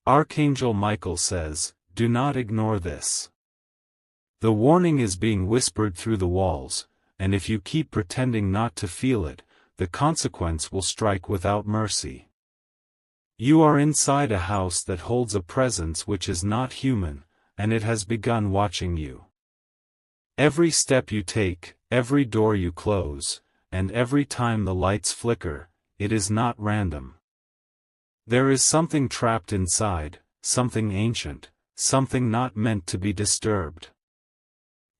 Archangel Michael says, do not ignore this. The warning is being whispered through the walls, and if you keep pretending not to feel it, the consequence will strike without mercy. You are inside a house that holds a presence which is not human, and it has begun watching you. Every step you take, every door you close, and every time the lights flicker, it is not random. There is something trapped inside, something ancient, something not meant to be disturbed.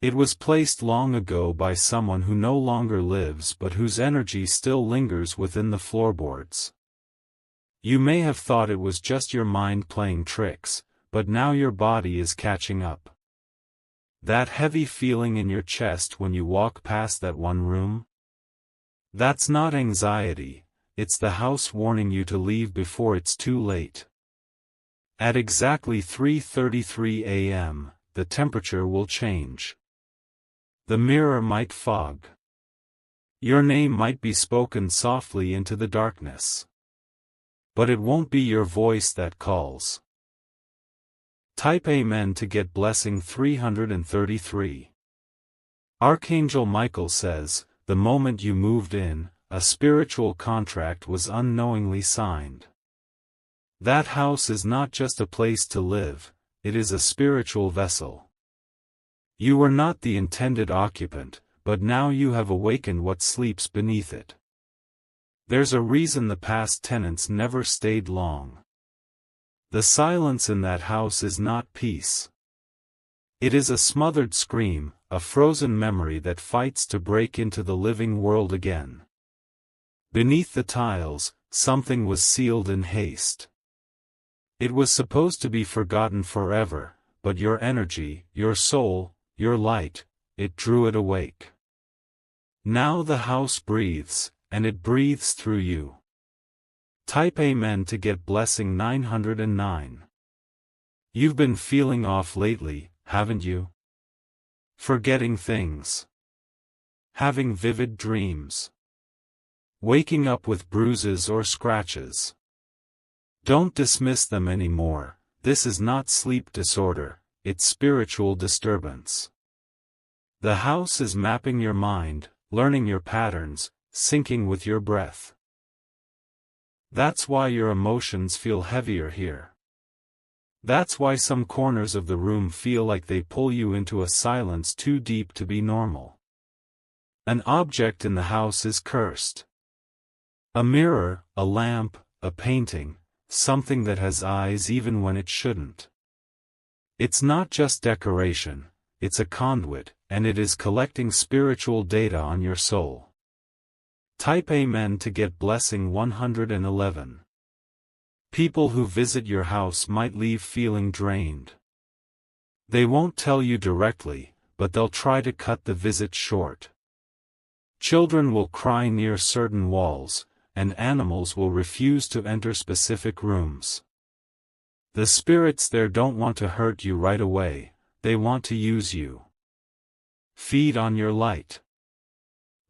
It was placed long ago by someone who no longer lives but whose energy still lingers within the floorboards. You may have thought it was just your mind playing tricks, but now your body is catching up. That heavy feeling in your chest when you walk past that one room? That's not anxiety, it's the house warning you to leave before it's too late. At exactly 3:33 a.m., the temperature will change. The mirror might fog. Your name might be spoken softly into the darkness. But it won't be your voice that calls. Type Amen to get blessing 333. Archangel Michael says, the moment you moved in, a spiritual contract was unknowingly signed. That house is not just a place to live, it is a spiritual vessel. You were not the intended occupant, but now you have awakened what sleeps beneath it. There's a reason the past tenants never stayed long. The silence in that house is not peace. It is a smothered scream, a frozen memory that fights to break into the living world again. Beneath the tiles, something was sealed in haste. It was supposed to be forgotten forever, but your energy, your soul, your light, it drew it awake. Now the house breathes, and it breathes through you. Type Amen to get blessing 909. You've been feeling off lately, haven't you? Forgetting things. Having vivid dreams. Waking up with bruises or scratches. Don't dismiss them anymore, this is not sleep disorder, it's spiritual disturbance. The house is mapping your mind, learning your patterns, syncing with your breath. That's why your emotions feel heavier here. That's why some corners of the room feel like they pull you into a silence too deep to be normal. An object in the house is cursed. A mirror, a lamp, a painting, something that has eyes even when it shouldn't. It's not just decoration, it's a conduit, and it is collecting spiritual data on your soul. Type Amen to get blessing 111. People who visit your house might leave feeling drained. They won't tell you directly, but they'll try to cut the visit short. Children will cry near certain walls, and animals will refuse to enter specific rooms. The spirits there don't want to hurt you right away, they want to use you. Feed on your light.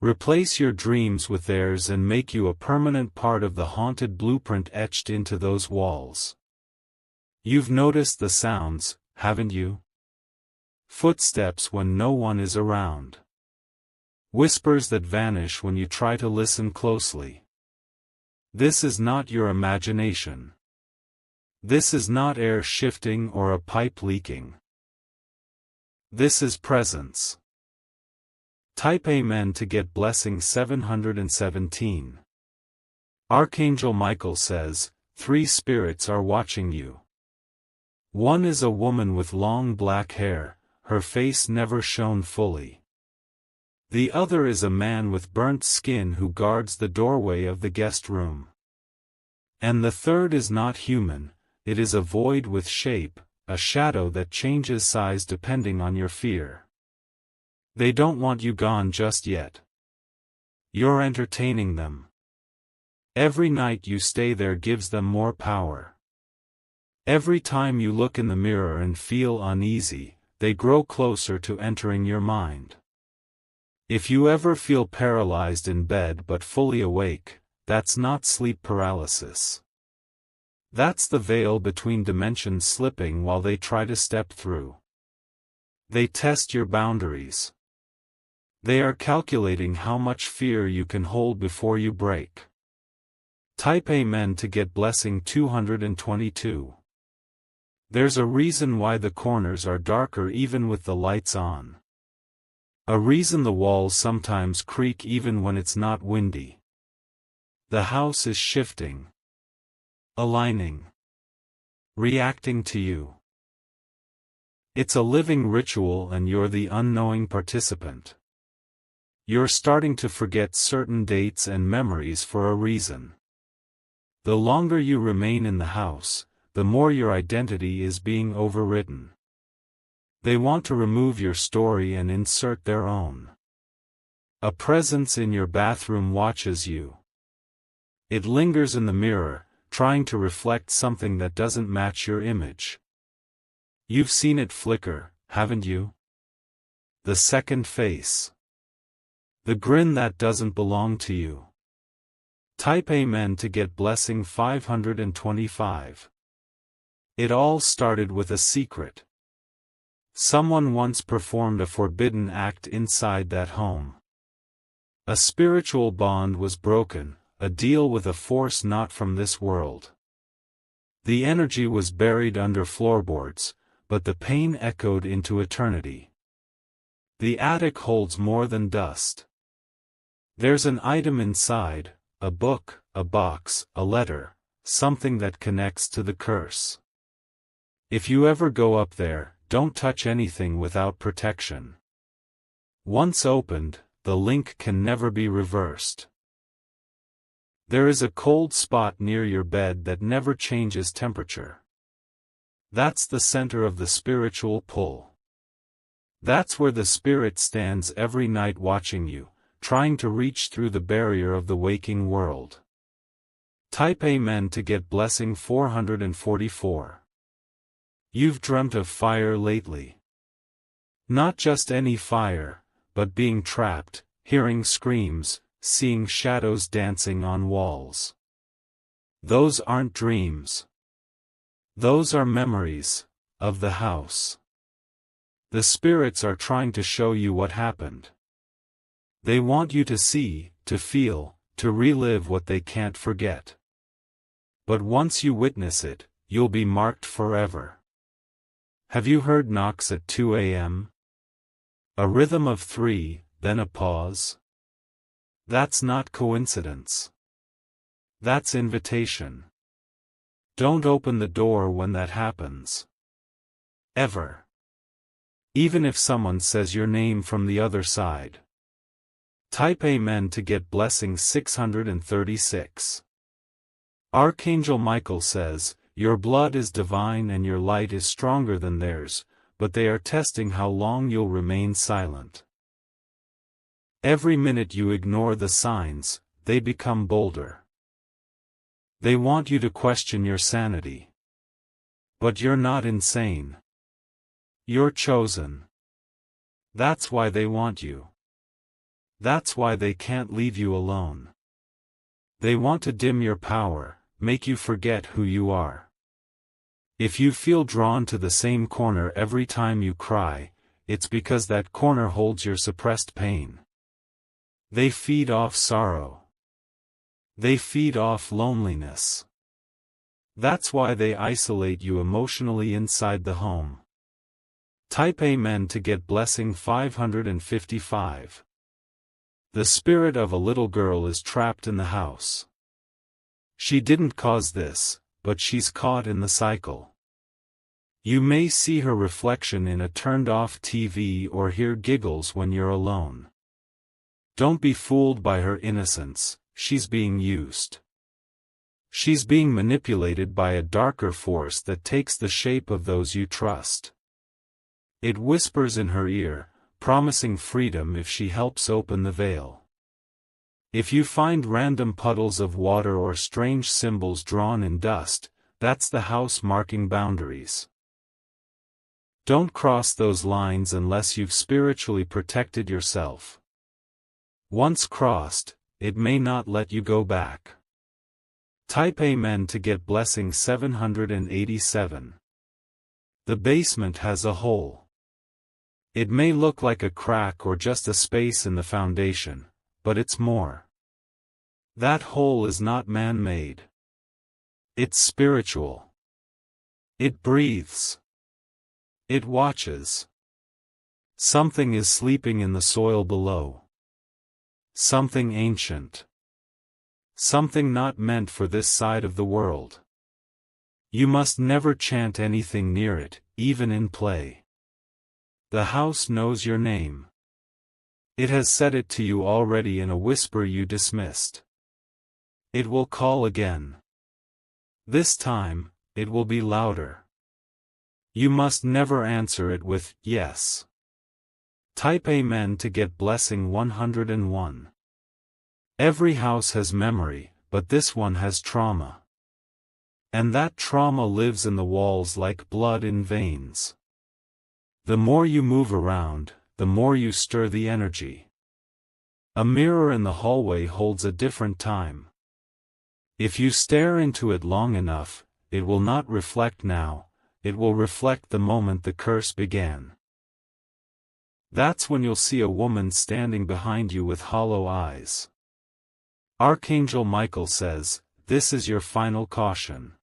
Replace your dreams with theirs and make you a permanent part of the haunted blueprint etched into those walls. You've noticed the sounds, haven't you? Footsteps when no one is around. Whispers that vanish when you try to listen closely. This is not your imagination. This is not air shifting or a pipe leaking. This is presence. Type Amen to get blessing 717. Archangel Michael says, 3 spirits are watching you. One is a woman with long black hair, her face never shown fully. The other is a man with burnt skin who guards the doorway of the guest room. And the third is not human, it is a void with shape, a shadow that changes size depending on your fear. They don't want you gone just yet. You're entertaining them. Every night you stay there gives them more power. Every time you look in the mirror and feel uneasy, they grow closer to entering your mind. If you ever feel paralyzed in bed but fully awake, that's not sleep paralysis. That's the veil between dimensions slipping while they try to step through. They test your boundaries. They are calculating how much fear you can hold before you break. Type Amen to get blessing 222. There's a reason why the corners are darker even with the lights on. A reason the walls sometimes creak even when it's not windy. The house is shifting. Aligning. Reacting to you. It's a living ritual and you're the unknowing participant. You're starting to forget certain dates and memories for a reason. The longer you remain in the house, the more your identity is being overwritten. They want to remove your story and insert their own. A presence in your bathroom watches you. It lingers in the mirror, trying to reflect something that doesn't match your image. You've seen it flicker, haven't you? The second face. The grin that doesn't belong to you. Type Amen to get blessing 525. It all started with a secret. Someone once performed a forbidden act inside that home. A spiritual bond was broken, a deal with a force not from this world. The energy was buried under floorboards, but the pain echoed into eternity. The attic holds more than dust. There's an item inside, a book, a box, a letter, something that connects to the curse. If you ever go up there, don't touch anything without protection. Once opened, the link can never be reversed. There is a cold spot near your bed that never changes temperature. That's the center of the spiritual pull. That's where the spirit stands every night watching you, trying to reach through the barrier of the waking world. Type Amen to get blessing 444. You've dreamt of fire lately. Not just any fire, but being trapped, hearing screams, seeing shadows dancing on walls. Those aren't dreams. Those are memories of the house. The spirits are trying to show you what happened. They want you to see, to feel, to relive what they can't forget. But once you witness it, you'll be marked forever. Have you heard knocks at 2 a.m.? A rhythm of 3, then a pause? That's not coincidence. That's invitation. Don't open the door when that happens. Ever. Even if someone says your name from the other side. Type Amen to get blessing 636. Archangel Michael says, your blood is divine and your light is stronger than theirs, but they are testing how long you'll remain silent. Every minute you ignore the signs, they become bolder. They want you to question your sanity. But you're not insane. You're chosen. That's why they want you. That's why they can't leave you alone. They want to dim your power, make you forget who you are. If you feel drawn to the same corner every time you cry, it's because that corner holds your suppressed pain. They feed off sorrow. They feed off loneliness. That's why they isolate you emotionally inside the home. Type Amen to get blessing 555. The spirit of a little girl is trapped in the house. She didn't cause this, but she's caught in the cycle. You may see her reflection in a turned-off TV or hear giggles when you're alone. Don't be fooled by her innocence, she's being used. She's being manipulated by a darker force that takes the shape of those you trust. It whispers in her ear, promising freedom if she helps open the veil. If you find random puddles of water or strange symbols drawn in dust, that's the house marking boundaries. Don't cross those lines unless you've spiritually protected yourself. Once crossed, it may not let you go back. Type Amen to get blessing 787. The basement has a hole. It may look like a crack or just a space in the foundation, but it's more. That hole is not man-made. It's spiritual. It breathes. It watches. Something is sleeping in the soil below. Something ancient. Something not meant for this side of the world. You must never chant anything near it, even in play. The house knows your name. It has said it to you already in a whisper you dismissed. It will call again. This time, it will be louder. You must never answer it with, yes. Type Amen to get blessing 101. Every house has memory, but this one has trauma. And that trauma lives in the walls like blood in veins. The more you move around, the more you stir the energy. A mirror in the hallway holds a different time. If you stare into it long enough, it will not reflect now, it will reflect the moment the curse began. That's when you'll see a woman standing behind you with hollow eyes. Archangel Michael says, this is your final caution.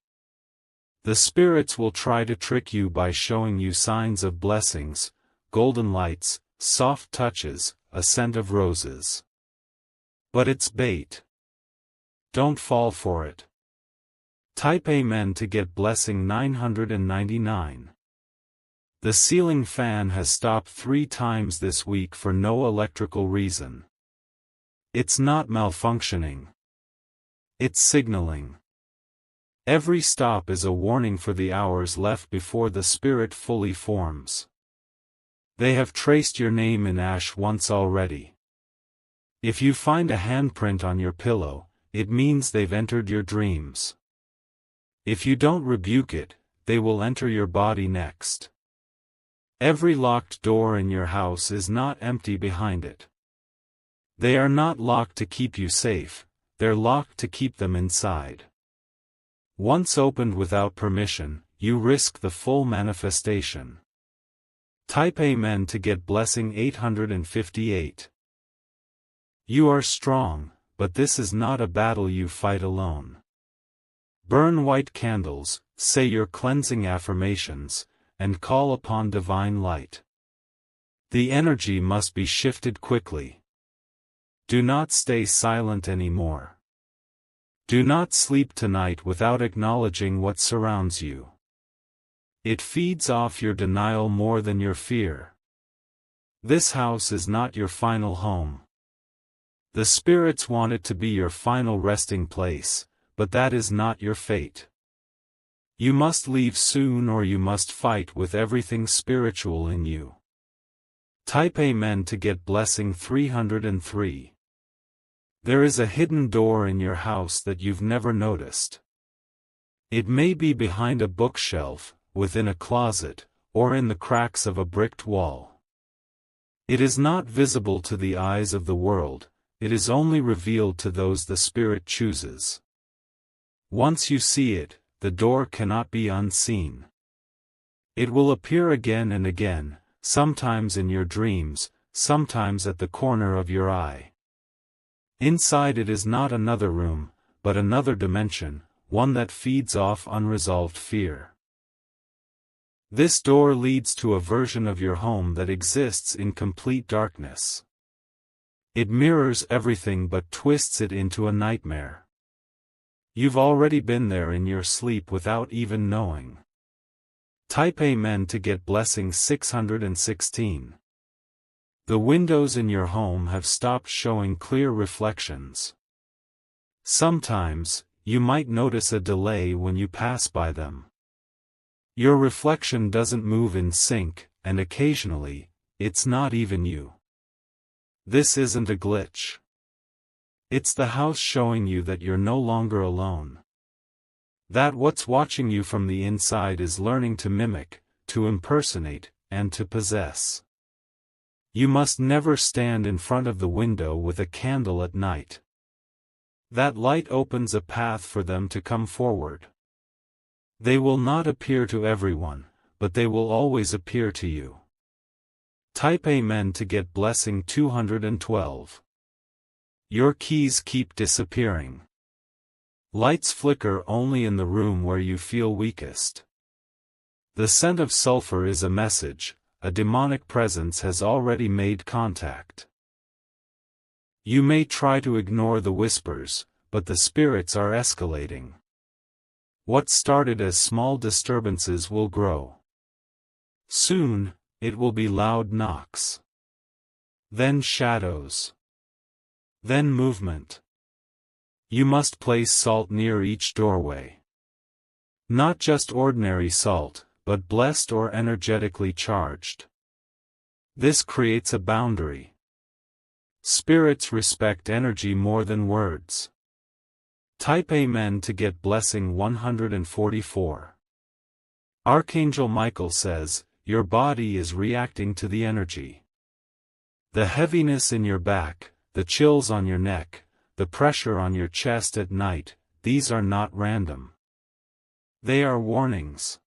The spirits will try to trick you by showing you signs of blessings, golden lights, soft touches, a scent of roses. But it's bait. Don't fall for it. Type Amen to get blessing 999. The ceiling fan has stopped 3 times this week for no electrical reason. It's not malfunctioning. It's signaling. Every stop is a warning for the hours left before the spirit fully forms. They have traced your name in ash once already. If you find a handprint on your pillow, it means they've entered your dreams. If you don't rebuke it, they will enter your body next. Every locked door in your house is not empty behind it. They are not locked to keep you safe, they're locked to keep them inside. Once opened without permission, you risk the full manifestation. Type Amen to get blessing 858. You are strong, but this is not a battle you fight alone. Burn white candles, say your cleansing affirmations, and call upon divine light. The energy must be shifted quickly. Do not stay silent anymore. Do not sleep tonight without acknowledging what surrounds you. It feeds off your denial more than your fear. This house is not your final home. The spirits want it to be your final resting place, but that is not your fate. You must leave soon or you must fight with everything spiritual in you. Type Amen to get blessing 303. There is a hidden door in your house that you've never noticed. It may be behind a bookshelf, within a closet, or in the cracks of a bricked wall. It is not visible to the eyes of the world, it is only revealed to those the Spirit chooses. Once you see it, the door cannot be unseen. It will appear again and again, sometimes in your dreams, sometimes at the corner of your eye. Inside it is not another room, but another dimension, one that feeds off unresolved fear. This door leads to a version of your home that exists in complete darkness. It mirrors everything but twists it into a nightmare. You've already been there in your sleep without even knowing. Type Amen to get blessing 616. The windows in your home have stopped showing clear reflections. Sometimes, you might notice a delay when you pass by them. Your reflection doesn't move in sync, and occasionally, it's not even you. This isn't a glitch. It's the house showing you that you're no longer alone. That what's watching you from the inside is learning to mimic, to impersonate, and to possess. You must never stand in front of the window with a candle at night. That light opens a path for them to come forward. They will not appear to everyone, but they will always appear to you. Type Amen to get blessing 212. Your keys keep disappearing. Lights flicker only in the room where you feel weakest. The scent of sulfur is a message, a demonic presence has already made contact. You may try to ignore the whispers, but the spirits are escalating. What started as small disturbances will grow. Soon, it will be loud knocks. Then shadows. Then movement. You must place salt near each doorway. Not just ordinary salt, but blessed or energetically charged. This creates a boundary. Spirits respect energy more than words. Type Amen to get blessing 144. Archangel Michael says, your body is reacting to the energy. The heaviness in your back, the chills on your neck, the pressure on your chest at night, these are not random. They are warnings.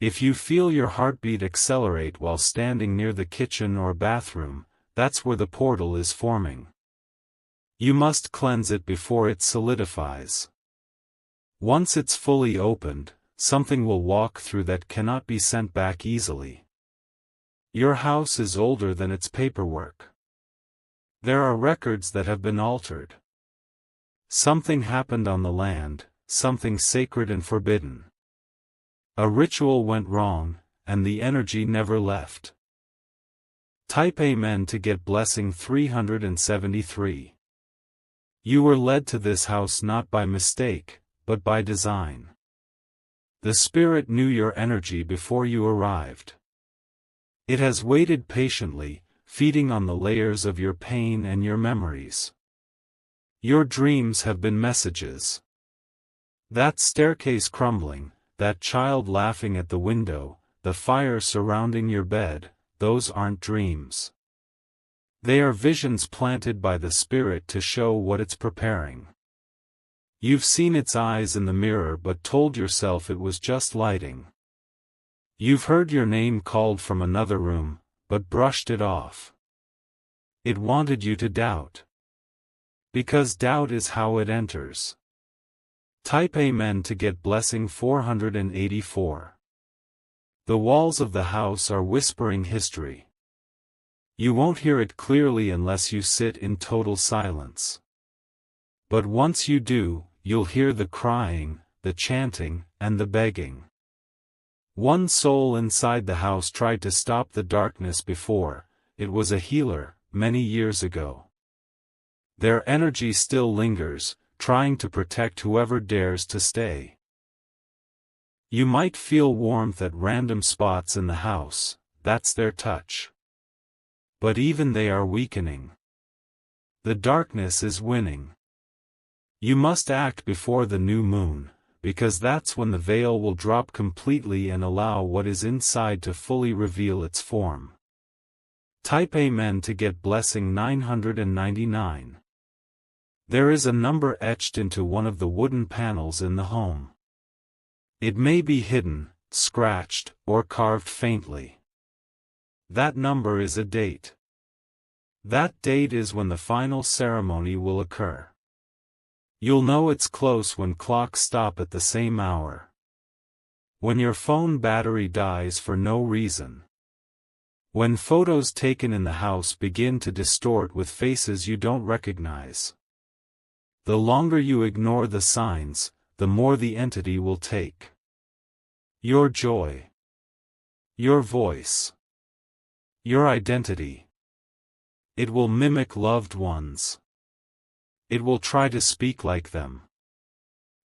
If you feel your heartbeat accelerate while standing near the kitchen or bathroom, that's where the portal is forming. You must cleanse it before it solidifies. Once it's fully opened, something will walk through that cannot be sent back easily. Your house is older than its paperwork. There are records that have been altered. Something happened on the land, something sacred and forbidden. A ritual went wrong, and the energy never left. Type Amen to get blessing 373. You were led to this house not by mistake, but by design. The Spirit knew your energy before you arrived. It has waited patiently, feeding on the layers of your pain and your memories. Your dreams have been messages. That staircase crumbling, that child laughing at the window, the fire surrounding your bed, those aren't dreams. They are visions planted by the Spirit to show what it's preparing. You've seen its eyes in the mirror but told yourself it was just lighting. You've heard your name called from another room, but brushed it off. It wanted you to doubt. Because doubt is how it enters. Type Amen to get blessing 484. The walls of the house are whispering history. You won't hear it clearly unless you sit in total silence. But once you do, you'll hear the crying, the chanting, and the begging. One soul inside the house tried to stop the darkness before. It was a healer, many years ago. Their energy still lingers, trying to protect whoever dares to stay. You might feel warmth at random spots in the house, that's their touch. But even they are weakening. The darkness is winning. You must act before the new moon, because that's when the veil will drop completely and allow what is inside to fully reveal its form. Type Amen to get blessing 999. There is a number etched into one of the wooden panels in the home. It may be hidden, scratched, or carved faintly. That number is a date. That date is when the final ceremony will occur. You'll know it's close when clocks stop at the same hour. When your phone battery dies for no reason. When photos taken in the house begin to distort with faces you don't recognize. The longer you ignore the signs, the more the entity will take. Your joy. Your voice. Your identity. It will mimic loved ones. It will try to speak like them.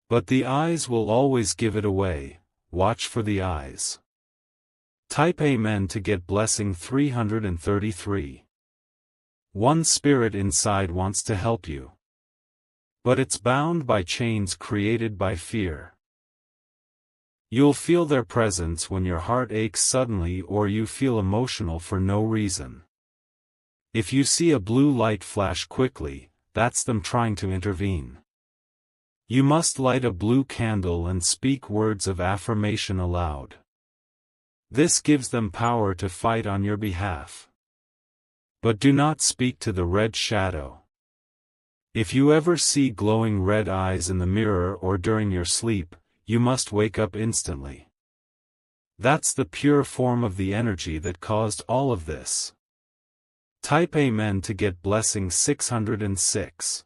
But the eyes will always give it away. Watch for the eyes. Type Amen to get blessing 333. One spirit inside wants to help you. But it's bound by chains created by fear. You'll feel their presence when your heart aches suddenly or you feel emotional for no reason. If you see a blue light flash quickly, that's them trying to intervene. You must light a blue candle and speak words of affirmation aloud. This gives them power to fight on your behalf. But do not speak to the red shadow. If you ever see glowing red eyes in the mirror or during your sleep, you must wake up instantly. That's the pure form of the energy that caused all of this. Type Amen to get blessing 606.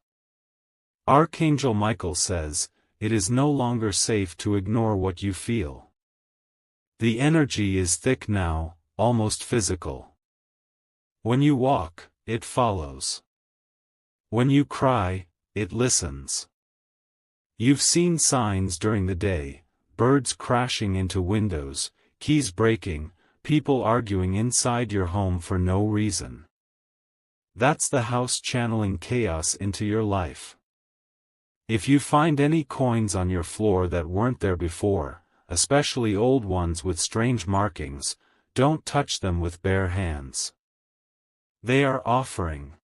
Archangel Michael says, it is no longer safe to ignore what you feel. The energy is thick now, almost physical. When you walk, it follows. When you cry, it listens. You've seen signs during the day, birds crashing into windows, keys breaking, people arguing inside your home for no reason. That's the house channeling chaos into your life. If you find any coins on your floor that weren't there before, especially old ones with strange markings, don't touch them with bare hands. They are offering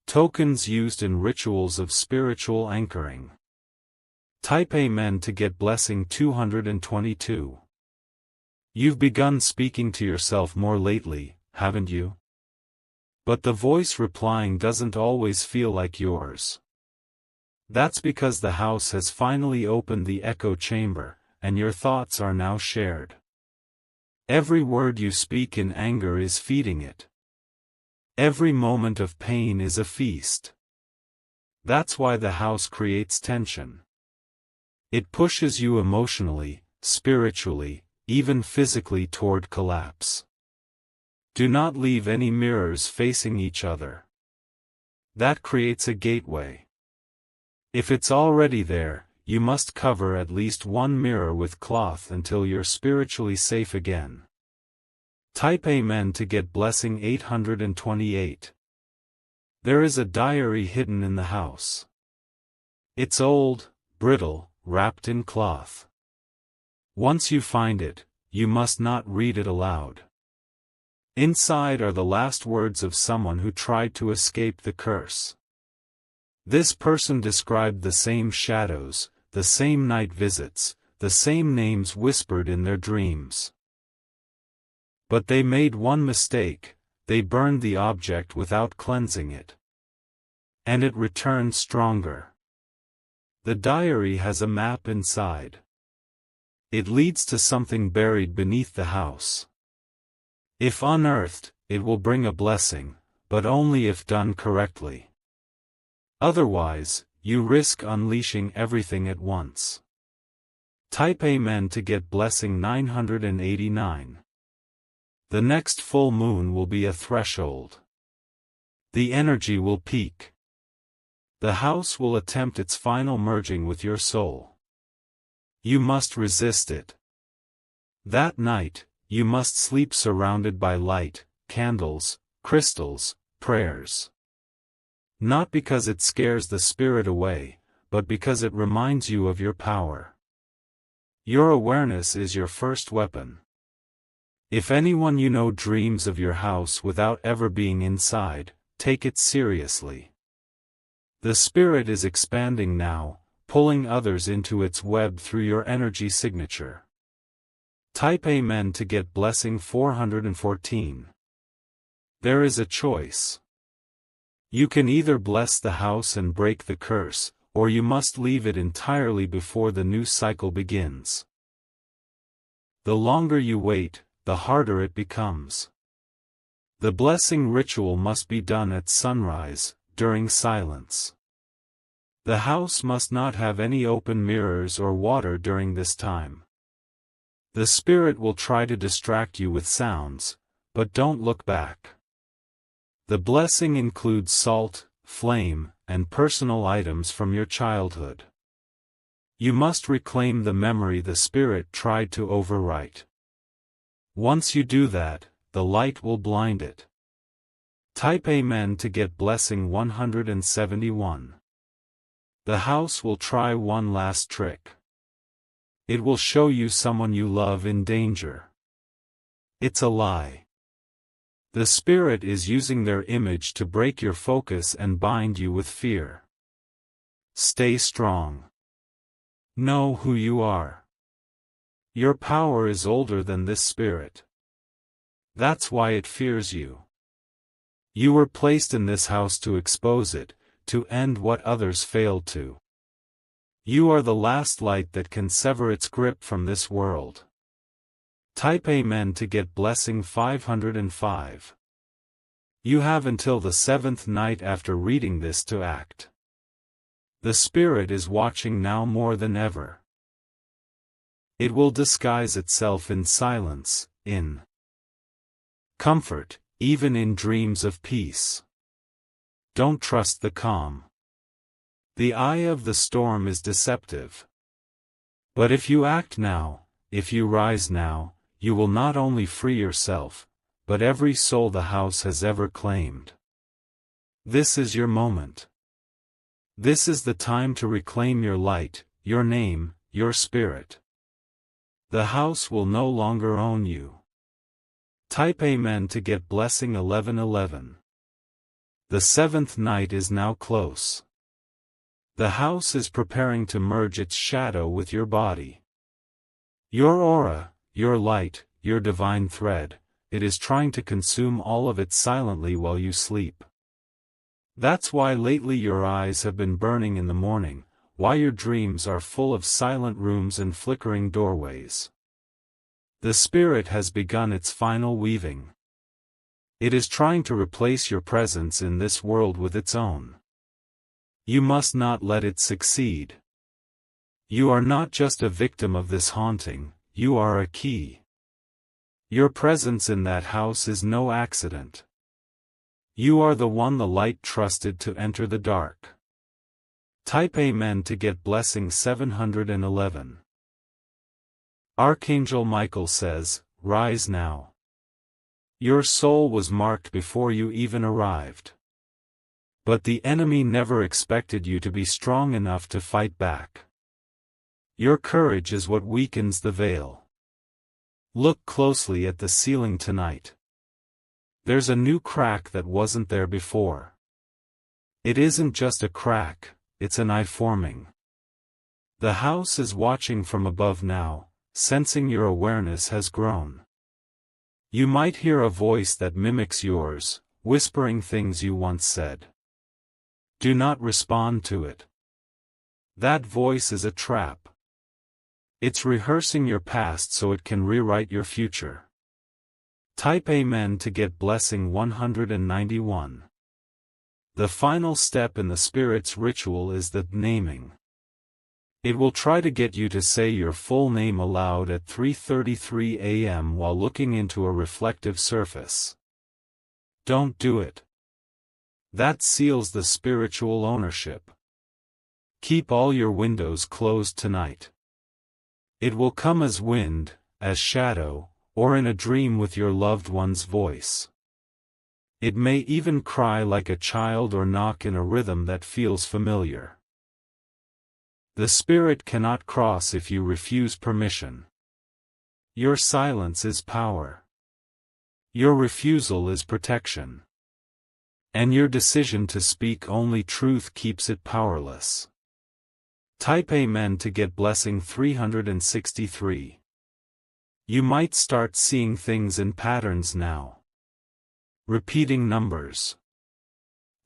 tokens used in rituals of spiritual anchoring. Type Amen to get blessing 222. You've begun speaking to yourself more lately, haven't you? But the voice replying doesn't always feel like yours. That's because the house has finally opened the echo chamber, and your thoughts are now shared. Every word you speak in anger is feeding it. Every moment of pain is a feast. That's why the house creates tension. It pushes you emotionally, spiritually, even physically toward collapse. Do not leave any mirrors facing each other. That creates a gateway. If it's already there, you must cover at least one mirror with cloth until you're spiritually safe again. Type Amen to get blessing 828. There is a diary hidden in the house. It's old, brittle, wrapped in cloth. Once you find it, you must not read it aloud. Inside are the last words of someone who tried to escape the curse. This person described the same shadows, the same night visits, the same names whispered in their dreams. But they made one mistake, they burned the object without cleansing it. And it returned stronger. The diary has a map inside. It leads to something buried beneath the house. If unearthed, it will bring a blessing, but only if done correctly. Otherwise, you risk unleashing everything at once. Type Amen to get blessing 989. The next full moon will be a threshold. The energy will peak. The house will attempt its final merging with your soul. You must resist it. That night, you must sleep surrounded by light, candles, crystals, prayers. Not because it scares the spirit away, but because it reminds you of your power. Your awareness is your first weapon. If anyone you know dreams of your house without ever being inside, take it seriously. The spirit is expanding now, pulling others into its web through your energy signature. Type Amen to get blessing 414. There is a choice. You can either bless the house and break the curse, or you must leave it entirely before the new cycle begins. The longer you wait, the harder it becomes. The blessing ritual must be done at sunrise, during silence. The house must not have any open mirrors or water during this time. The spirit will try to distract you with sounds, but don't look back. The blessing includes salt, flame, and personal items from your childhood. You must reclaim the memory the spirit tried to overwrite. Once you do that, the light will blind it. Type Amen to get blessing 171. The house will try one last trick. It will show you someone you love in danger. It's a lie. The spirit is using their image to break your focus and bind you with fear. Stay strong. Know who you are. Your power is older than this spirit. That's why it fears you. You were placed in this house to expose it, to end what others failed to. You are the last light that can sever its grip from this world. Type Amen to get blessing 505. You have until the 7th night after reading this to act. The Spirit is watching now more than ever. It will disguise itself in silence, in comfort, even in dreams of peace. Don't trust the calm. The eye of the storm is deceptive. But if you act now, if you rise now, you will not only free yourself, but every soul the house has ever claimed. This is your moment. This is the time to reclaim your light, your name, your spirit. The house will no longer own you. Type Amen to get blessing 1111. The 7th night is now close. The house is preparing to merge its shadow with your body. Your aura, your light, your divine thread, it is trying to consume all of it silently while you sleep. That's why lately your eyes have been burning in the morning, why your dreams are full of silent rooms and flickering doorways. The spirit has begun its final weaving. It is trying to replace your presence in this world with its own. You must not let it succeed. You are not just a victim of this haunting, you are a key. Your presence in that house is no accident. You are the one the light trusted to enter the dark. Type Amen to get blessing 711. Archangel Michael says, "Rise now. Your soul was marked before you even arrived. But the enemy never expected you to be strong enough to fight back. Your courage is what weakens the veil. Look closely at the ceiling tonight. There's a new crack that wasn't there before. It isn't just a crack, it's an eye forming. The house is watching from above now, sensing your awareness has grown. You might hear a voice that mimics yours, whispering things you once said. Do not respond to it. That voice is a trap. It's rehearsing your past so it can rewrite your future. Type Amen to get blessing 191. The final step in the Spirit's ritual is the naming. It will try to get you to say your full name aloud at 3:33 a.m. while looking into a reflective surface. Don't do it. That seals the spiritual ownership. Keep all your windows closed tonight. It will come as wind, as shadow, or in a dream with your loved one's voice. It may even cry like a child or knock in a rhythm that feels familiar. The Spirit cannot cross if you refuse permission. Your silence is power. Your refusal is protection. And your decision to speak only truth keeps it powerless. Type Amen to get blessing 363. You might start seeing things in patterns now. Repeating numbers.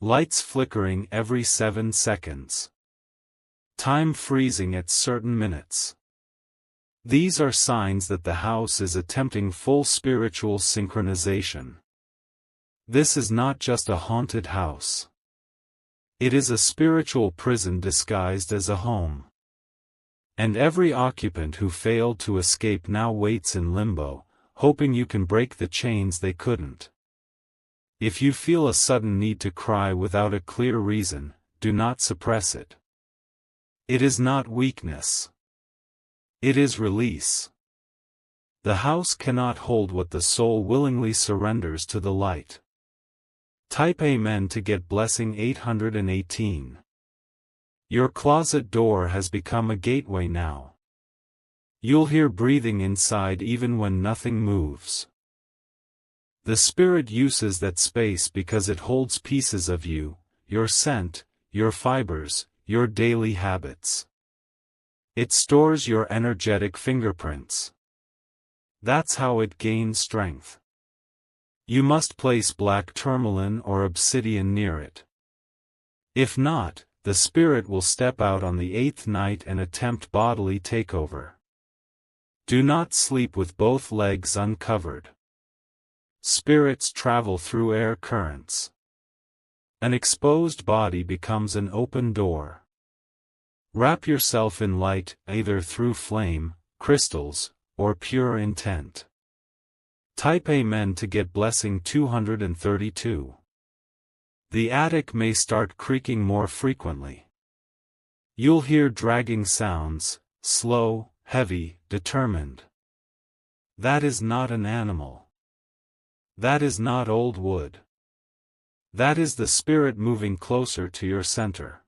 Lights flickering every 7 seconds. Time freezing at certain minutes. These are signs that the house is attempting full spiritual synchronization. This is not just a haunted house. It is a spiritual prison disguised as a home. And every occupant who failed to escape now waits in limbo, hoping you can break the chains they couldn't. If you feel a sudden need to cry without a clear reason, do not suppress it. It is not weakness. It is release. The house cannot hold what the soul willingly surrenders to the light. Type Amen to get blessing 818. Your closet door has become a gateway now. You'll hear breathing inside even when nothing moves. The spirit uses that space because it holds pieces of you, your scent, your fibers, your daily habits. It stores your energetic fingerprints. That's how it gains strength. You must place black tourmaline or obsidian near it. If not, the spirit will step out on the 8th night and attempt bodily takeover. Do not sleep with both legs uncovered. Spirits travel through air currents. An exposed body becomes an open door. Wrap yourself in light, either through flame, crystals, or pure intent. Type Amen to get blessing 232. The attic may start creaking more frequently. You'll hear dragging sounds, slow, heavy, determined. That is not an animal. That is not old wood. That is the spirit moving closer to your center.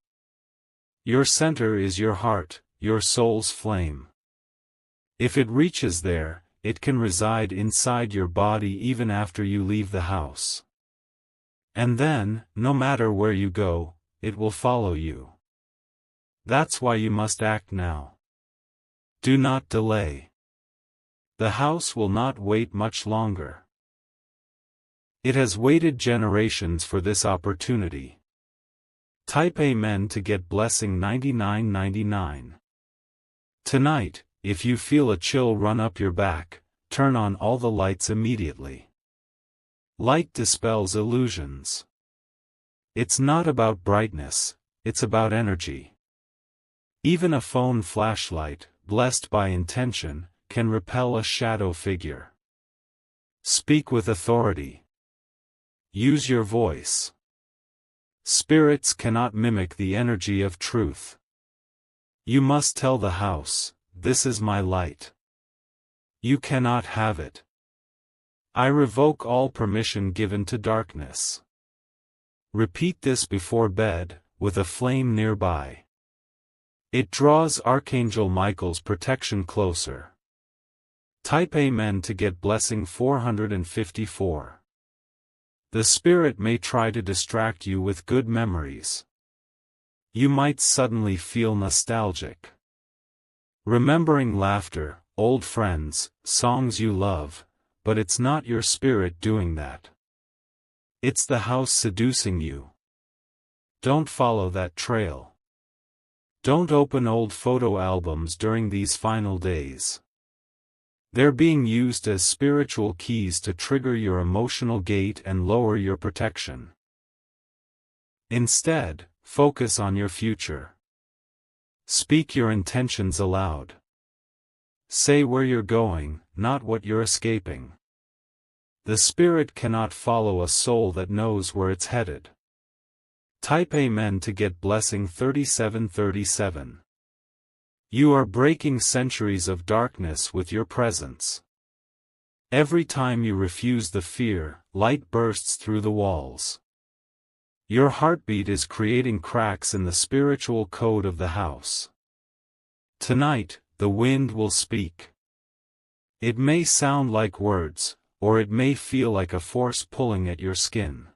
Your center is your heart, your soul's flame. If it reaches there, it can reside inside your body even after you leave the house. And then, no matter where you go, it will follow you. That's why you must act now. Do not delay. The house will not wait much longer. It has waited generations for this opportunity. Type Amen to get blessing 9999. Tonight, if you feel a chill run up your back, turn on all the lights immediately. Light dispels illusions. It's not about brightness, it's about energy. Even a phone flashlight, blessed by intention, can repel a shadow figure. Speak with authority. Use your voice. Spirits cannot mimic the energy of truth. You must tell the house, "This is my light. You cannot have it. I revoke all permission given to darkness." Repeat this before bed, with a flame nearby. It draws Archangel Michael's protection closer. Type Amen to get blessing 454. The spirit may try to distract you with good memories. You might suddenly feel nostalgic. Remembering laughter, old friends, songs you love, but it's not your spirit doing that. It's the house seducing you. Don't follow that trail. Don't open old photo albums during these final days. They're being used as spiritual keys to trigger your emotional gate and lower your protection. Instead, focus on your future. Speak your intentions aloud. Say where you're going, not what you're escaping. The spirit cannot follow a soul that knows where it's headed. Type Amen to get blessing 3737. You are breaking centuries of darkness with your presence. Every time you refuse the fear, light bursts through the walls. Your heartbeat is creating cracks in the spiritual code of the house. Tonight, the wind will speak. It may sound like words, or it may feel like a force pulling at your skin.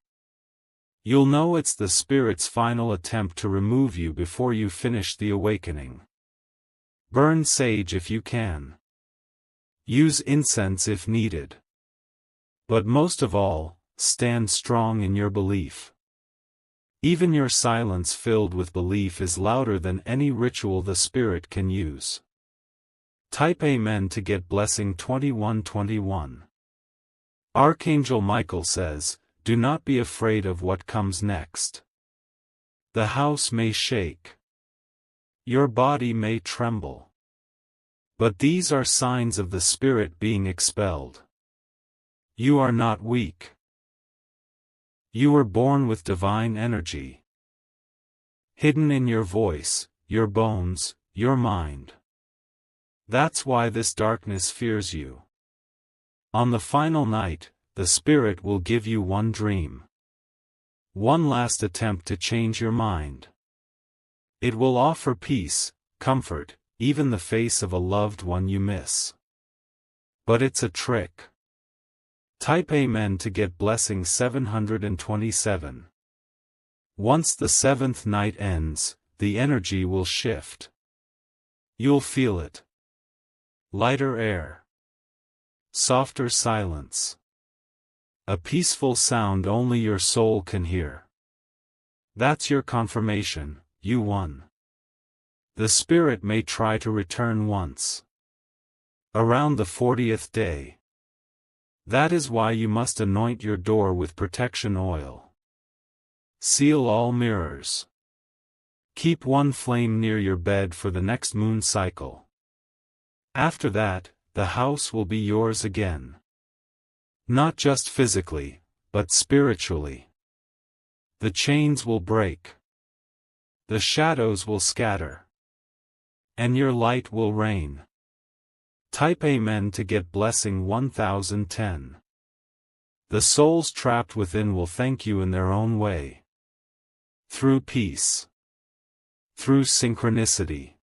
You'll know it's the spirit's final attempt to remove you before you finish the awakening. Burn sage if you can. Use incense if needed. But most of all, stand strong in your belief. Even your silence filled with belief is louder than any ritual the spirit can use. Type Amen to get blessing 2121. Archangel Michael says, "Do not be afraid of what comes next. The house may shake. Your body may tremble. But these are signs of the spirit being expelled. You are not weak. You were born with divine energy. Hidden in your voice, your bones, your mind. That's why this darkness fears you. On the final night, the spirit will give you one dream. One last attempt to change your mind. It will offer peace, comfort, even the face of a loved one you miss. But it's a trick. Type Amen to get blessing 727. Once the seventh night ends, the energy will shift. You'll feel it. Lighter air. Softer silence. A peaceful sound only your soul can hear. That's your confirmation, you won. The spirit may try to return once. Around the 40th day. That is why you must anoint your door with protection oil. Seal all mirrors. Keep one flame near your bed for the next moon cycle. After that, the house will be yours again. Not just physically, but spiritually. The chains will break. The shadows will scatter. And your light will reign. Type Amen to get blessing 1010. The souls trapped within will thank you in their own way. Through peace. Through synchronicity.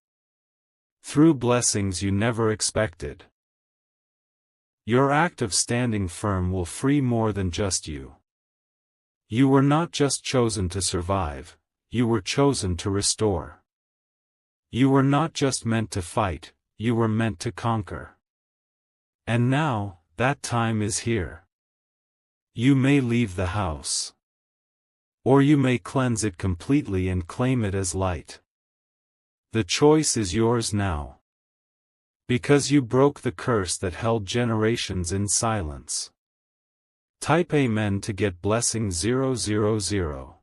Through blessings you never expected. Your act of standing firm will free more than just you. You were not just chosen to survive, you were chosen to restore. You were not just meant to fight, you were meant to conquer. And now, that time is here. You may leave the house. Or you may cleanse it completely and claim it as light. The choice is yours now. Because you broke the curse that held generations in silence. Type Amen to get blessing 000.